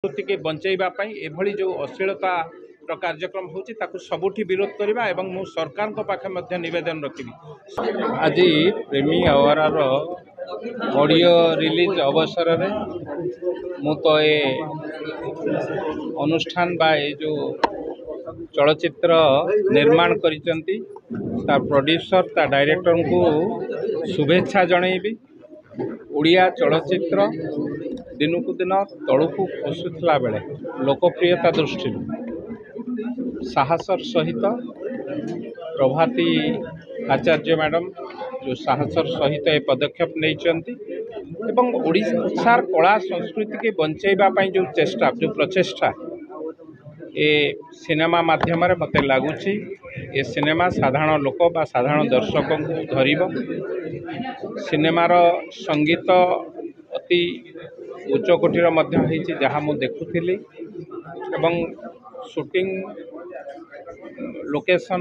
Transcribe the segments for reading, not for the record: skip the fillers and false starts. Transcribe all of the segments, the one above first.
संस्कृति के बंचाइबा एभली जो अश्लीलता कार्यक्रम होची ताकू सबुठी विरोध करबा एवं मु सरकार को पाखे मध्य निवेदन रखी। आज प्रेमी आवारार ऑडियो रिलीज अवसर रे मु तो ए अनुष्ठान बा ए जो चलचित्र निर्माण करिसंती ता प्रोड्यूसर ता डायरेक्टर को शुभेच्छा जनइबी। ओडिया चलचित्र दिनकू दिन तलू खसुला बेले लोकप्रियता दृष्टि साहसर सहित प्रभाती आचार्य मैडम जो साहसर सहित ए पदक्षेप नहीं ओडिशार कला संस्कृति के बंचाइबा जो चेष्टा जो प्रचेष्टा ए सिनेमा माध्यम मत लगुच ए सिनेमा साधारण लोक बा साधारण दर्शक को धरिब। सिनेमार संगीत अति उच्चकोटीर जहाँ मु देखुली एवं शूटिंग लोकेशन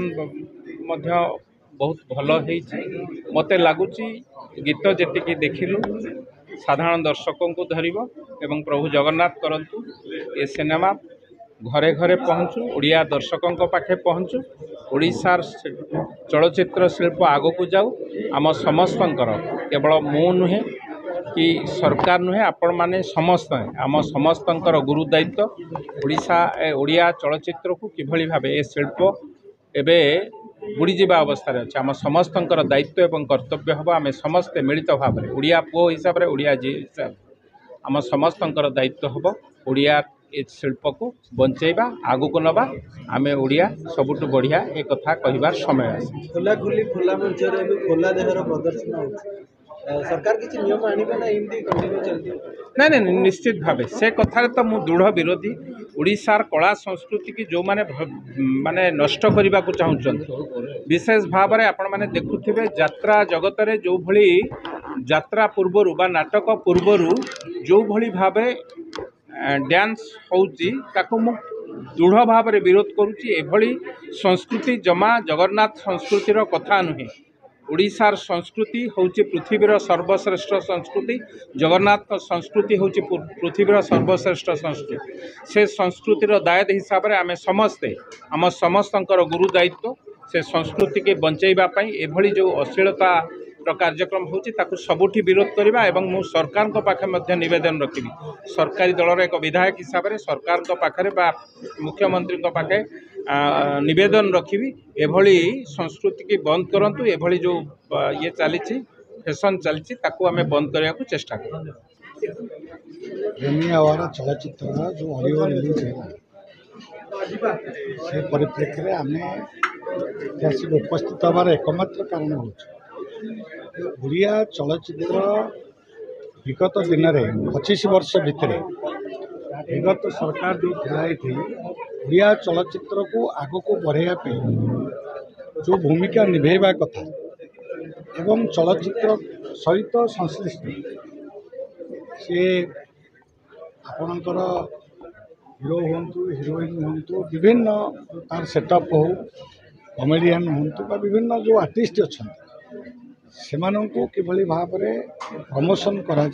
बहुत भल मते लगुच गीत जी देखिलु साधारण दर्शकों को धरिब एवं प्रभु जगन्नाथ करंतु ए सिनेमा घरे घरे पहुँचू ओडिया दर्शकों पाखे पहुँचू ओडिशार चलचित्र शिल्प आगो को जाऊ आम समस्तंकर केवल मु नुहे कि सरकार नुहे आपण माने समस्त आम समस्तंकर गुरु दायित्व ओडिया चलचित्र को किभली भाबे ए शिल्प एबे बुड़ी जीवा अवस्था अच्छे आम समस्तंकर दायित्व एवं कर्तव्य हम आम समस्ते मिलित भाव में ओडिया पुओ हिसाब से ओडिया झी हिसाब आम समस्तंकर दायित्व हम ओडिया ए शिल्प को बंचाइबा आगु को नबा आम ओडिया सबुठ बढ़िया एक कथा कहबार समय आसे। खोला खुली खोला मंच खोला देहर प्रदर्शन हो सरकार किसी नियम आनिबा ना एमदी कंटिन्यू चलती नहीं नहीं निश्चित भावे से कथार तो मु दृढ़ विरोधी। ओडिशार कला संस्कृति की जो माने नष्ट करने को चाहते विशेष भाव में आपण माने देखुथिबे यात्रा जगत रे जो भली यात्रा पूर्वरु बा नाटक पूर्वरु जो भली भावे डांस होउची ताको मु दृढ़ भाव में विरोध करुच्ची। एभली संस्कृति जमा जगन्नाथ संस्कृतिर कथा नुहे। ओडिशार संस्कृति होउची पृथ्वीर सर्वश्रेष्ठ संस्कृति जगन्नाथ संस्कृति होउची पृथ्वीर सर्वश्रेष्ठ संस्कृति से संस्कृतिर दायित्व हिसाब से आम समस्ते आम समस्तंकर गुरु दायित्व से संस्कृति के बंचाइबा एभली जो अश्लीलता कार्यक्रम होची ताकू सबुठी विरोध करबा एवं मु सरकार को पाखे मध्य निवेदन रखी। सरकारी दलर एक विधायक हिसाब से सरकार को पाखे बा मुख्यमंत्री को पाखे निवेदन रखी एभली संस्कृति की बंद करंतु एभली जो ये चली फैशन चली ताकू आमे बंद करने को चेष्टा कर। प्रेमी आवारा चलचित्र जो ऑडियो रिलीज है से परिप्रेक्षी में आम ऐतिहासिक उपस्थित हमार एकमात्र कारण हो ओडिया चलचित्र विगत दिन में 25 वर्ष भितर विगत सरकार जो ठहराई थी ओडिया चलचित्र को आग को बढ़ाइबा जो भूमिका निभेवा कथा एवं चलचित्र सहित संश्लिष्ट से आपणकर हिरो हूँ हिरोइन हूँ विभिन्न तार सेटअप हो कमेडियन हूँ विभिन्न जो आर्टिस्ट अच्छा सेमानंको किभली भाव में प्रमोशन करा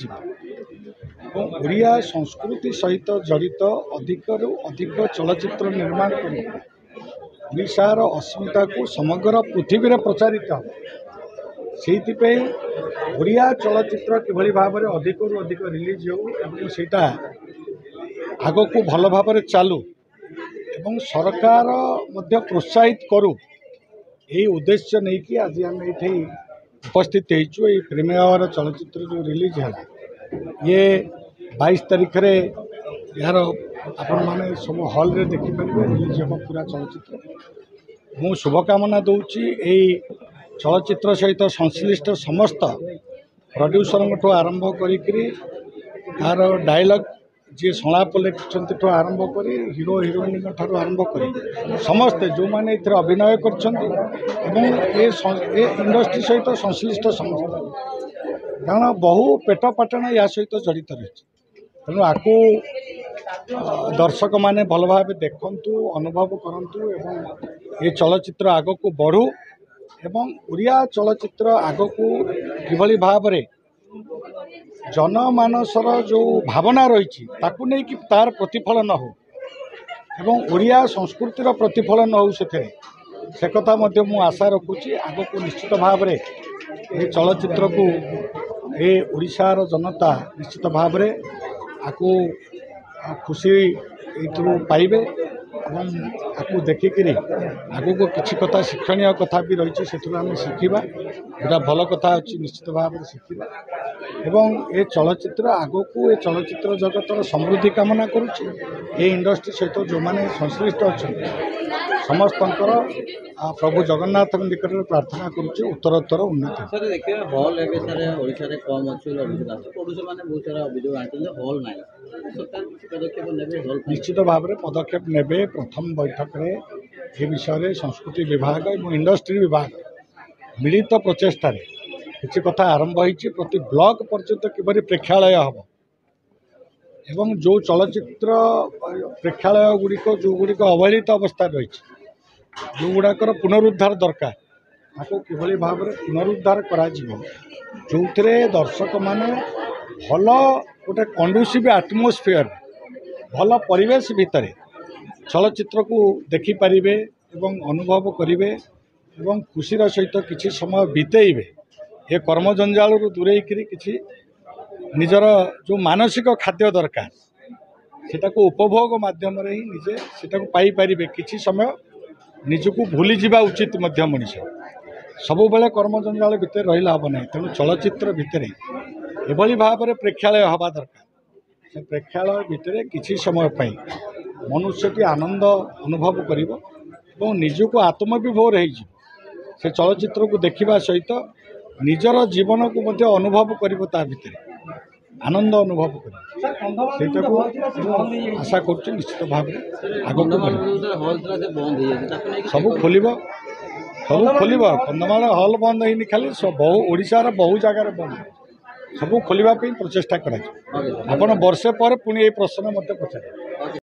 ओडिया संस्कृति सहित जड़ित अधिकरू अधिक चलचित्र निर्माण कर ओडिशार अस्मिता को समग्र पृथ्वी में प्रचारित हो से ओडिया चलचित्र किभली भाव में अधिकरू अधिक रिलीज हो सेटा आग को भल भाव में चालू एवं सरकार मध्य प्रोत्साहित करू यही उद्देश्य नहीं कि आज आम ये उपस्थित हो प्रेमी आवार चलचित्र जो रिलीज है ये 22 तारीख रे यार आपण माने सब हॉल रे देखिपारे रिलीज हम पूरा चलचित्र मु शुभकामना दूची यही चलचित्र सहित संश्लिष्ट समस्त प्रोड्यूसर ठू आरंभ करी तार डायलॉग जी संलाप लिखुं आरंभ कर हिरो हिरोइन ठार आरंभ कर समस्ते जो मैंने अभिनय कर इंडस्ट्री सहित संश्लिष्ट समस्त कारण बहु पेट पाटना या सहित जड़ित रही तेणु आपको दर्शक माने भल भाव देखु अनुभव करूँ ये चलचित्र आग को बढ़ू एवं ओडिया चलचित्र आग को किभली भाव में जनमानसर जो भावना रही ताकू नहीं कि तार प्रतिफलन हो एवं ओडिया संस्कृतिर प्रतिफलन हो से कथा मध्य मु आशा रखुची आग को निश्चित भाव में ये चलचित्र को ये ओडिशार जनता निश्चित भाव में आपको खुशी पाइबे एवं आपको देखिक आग को किसी कथा शिक्षणीय कथा भी रही से आम शिखा जोटा भल कथा अच्छी निश्चित भाव में शिखा एवं ये चलचित्र आग को ये चलचित्र जगतर समृद्धि कामना करुच्ची ये इंडस्ट्री सहित जो मैंने संश्लिष्ट अच्छा समस्त प्रभु जगन्नाथ निकट में प्रार्थना करुच्ची उत्तरोत्तर उन्नति। सर देखिए हल ए सर ओडिशा रे कम अच्छी प्रोड्यूसर मैंने बहुत सारा अभियोग आनी हल ना सरकार पदक्षेप ने हल निश्चित भाव में पदक्षेप ने प्रथम बैठक में ये विषय संस्कृति विभाग और इंडस्ट्री विभाग मिलित प्रचेषा किसी कथा आरंभ होती प्रति ब्लॉक पर्यंत किपरि प्रेक्षालय हम एवं जो चलचित्र प्रेक्षालय गुड़िक जो गुड़िक अवहेलित अवस्था रही जो गुड़ाकर पुनरुद्धार दरकार आपको किभली भाव में पुनरुद्धार करा जो दर्शक माने भल गोटे कंडुसिव आटमोस्फियर भल परिवेश भितर चलचित्र को देखिपारे एवं अनुभव करेंगे एवं खुशीर सहित किसी समय बितेबे ये कर्म जंजाल दूरे किसी निजर जो मानसिक खाद्य दरकार सेटा को उपभोग माध्यम ही निजे सेटा को पाई पारिबे किसी समय निजको भूली जावा उचित मध्य मनीष सब बेले कर्म जंजाल भितर रहा हम ना तेणु चलचित्र भितर एभली भाव में प्रेक्षालय हवा दरकार से प्रेक्षालय भितर किसी समय मनुष्यटी आनंद अनुभव करिबो एवं निजको आत्मविभोर से चलचित्र को देखा सहित निजर जीवन को मध्य अनुभव करिबो ता भितर आनंद अनुभव कर आशा कर निश्चित भाव सब खोल कंधमाल हल बंद होनी खाली बहु ओडिशार बहु जगार बंद सब खोलने प्रचेषा कर वर्षे पर पुणी ये प्रश्न मत पचार।